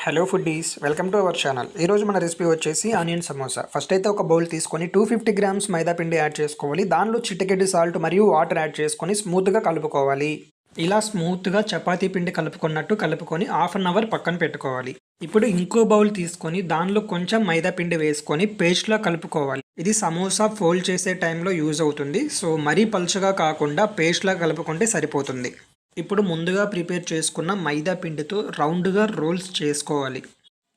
Hello foodies, welcome to our channel. ఈరోజు మన recipe వచ్చేసి ఆనియన్ సమోసా. ఫస్ట్ అయితే ఒక బౌల్ తీసుకొని 250 గ్రామ్స్ మైదా పిండి యాడ్ చేసుకోవాలి. దానిలో చిటికెడు సాల్ట్ మరియు వాటర్ యాడ్ చేసుకొని స్మూత్గా కలుపుకోవాలి. ఇలా స్మూత్గా చపాతీ పిండి కలుపుకున్నట్టు కలుపుకొని హాఫ్ అన్ అవర్ పక్కన పెట్టుకోవాలి. ఇప్పుడు ఇంకో బౌల్ తీసుకొని దానిలో కొంచెం మైదా పిండి వేసుకొని పేస్ట్లా కలుపుకోవాలి. ఇది సమోసా ఫోల్డ్ చేసే టైంలో యూజ్ అవుతుంది. సో మరీ పలుచగా కాకుండా పేస్ట్లా కలుపుకుంటే సరిపోతుంది. ఇప్పుడు ముందుగా ప్రిపేర్ చేసుకున్న మైదా పిండితో రౌండ్గా రోల్స్ చేసుకోవాలి.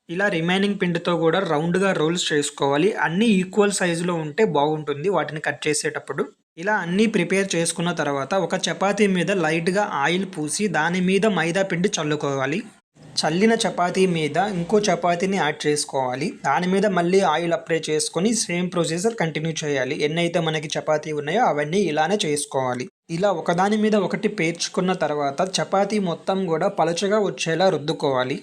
ఇలా రిమైనింగ్ పిండితో కూడా రౌండ్గా రోల్స్ చేసుకోవాలి. అన్నీ ఈక్వల్ సైజులో ఉంటే బాగుంటుంది వాటిని కట్ చేసేటప్పుడు. ఇలా అన్నీ ప్రిపేర్ చేసుకున్న తర్వాత ఒక చపాతీ మీద లైట్గా ఆయిల్ పూసి దాని మీద మైదా పిండి చల్లుకోవాలి. చల్లిన చపాతీ మీద ఇంకో చపాతీని యాడ్ చేసుకోవాలి. దాని మీద మళ్ళీ ఆయిల్ అప్లై చేసుకొని సేమ్ ప్రొసీజర్ కంటిన్యూ చేయాలి. ఎన్నైతే మనకి చపాతీ ఉన్నాయో అవన్నీ ఇలానే చేసుకోవాలి. ఇలా ఒకదాని మీద ఒకటి పేర్చుకున్న తర్వాత చపాతీ మొత్తం కూడా పలుచగా వచ్చేలా రుద్దుకోవాలి.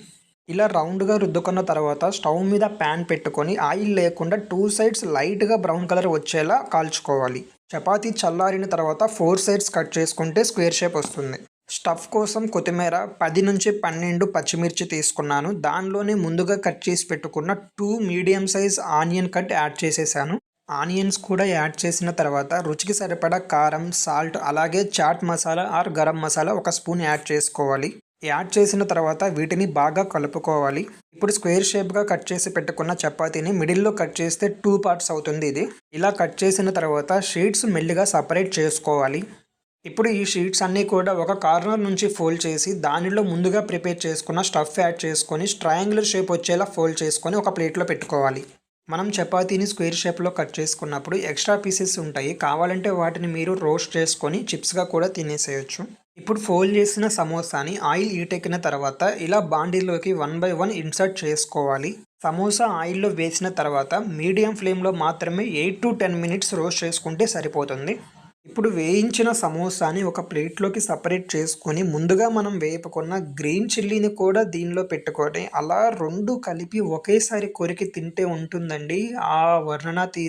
ఇలా రౌండ్గా రుద్దుకున్న తర్వాత స్టవ్ మీద ప్యాన్ పెట్టుకొని ఆయిల్ లేకుండా 2 సైడ్స్ లైట్గా బ్రౌన్ కలర్ వచ్చేలా కాల్చుకోవాలి. చపాతీ చల్లారిన తర్వాత 4 సైడ్స్ కట్ చేసుకుంటే స్క్వేర్ షేప్ వస్తుంది. స్టఫ్ కోసం కొత్తిమీర 10 నుంచి 12 పచ్చిమిర్చి తీసుకున్నాను. దానిలోనే ముందుగా కట్ చేసి పెట్టుకున్న 2 medium size onion cut add చేసేసాను. ఆనియన్స్ కూడా యాడ్ చేసిన తర్వాత రుచికి సరిపడా కారం, సాల్ట్, అలాగే chaat masala or garam masala 1 spoon add చేసుకోవాలి. యాడ్ చేసిన తర్వాత వీటిని బాగా కలుపుకోవాలి. ఇప్పుడు స్క్వేర్ షేప్గా కట్ చేసి పెట్టుకున్న చపాతీని మిడిల్లో కట్ చేస్తే 2 పార్ట్స్ అవుతుంది ఇది. ఇలా కట్ చేసిన తర్వాత షీట్స్ మెల్లిగా సపరేట్ చేసుకోవాలి. ఇప్పుడు ఈ షీట్స్ అన్నీ కూడా ఒక కార్నర్ నుంచి ఫోల్డ్ చేసి దానిలో ముందుగా ప్రిపేర్ చేసుకున్న స్టఫ్ యాడ్ చేసుకొని ట్రయాంగులర్ షేప్ వచ్చేలా ఫోల్డ్ చేసుకొని ఒక ప్లేట్లో పెట్టుకోవాలి. మనం చపాతీని స్క్వేర్ షేప్లో కట్ చేసుకున్నప్పుడు ఎక్స్ట్రా పీసెస్ ఉంటాయి. కావాలంటే వాటిని మీరు రోస్ట్ చేసుకొని చిప్స్గా కూడా తినేసేయచ్చు. ఇప్పుడు ఫోల్డ్ చేసిన సమోసాని ఆయిల్ హీటెక్కిన తర్వాత ఇలా బాండీలోకి 1 బై 1 ఇన్సర్ట్ చేసుకోవాలి. సమోసా ఆయిల్లో వేసిన తర్వాత మీడియం ఫ్లేమ్లో మాత్రమే 8 to 10 మినిట్స్ రోస్ట్ చేసుకుంటే సరిపోతుంది. ఇప్పుడు వేయించిన సమోసాని ఒక ప్లేట్లోకి సపరేట్ చేసుకొని ముందుగా మనం వేపుకున్న గ్రీన్ చిల్లీని కూడా దీనిలో పెట్టుకొని అలా 2 కలిపి ఒకేసారి కొరికి తింటే ఉంటుందండి. ఆ వర్ణనాతీతం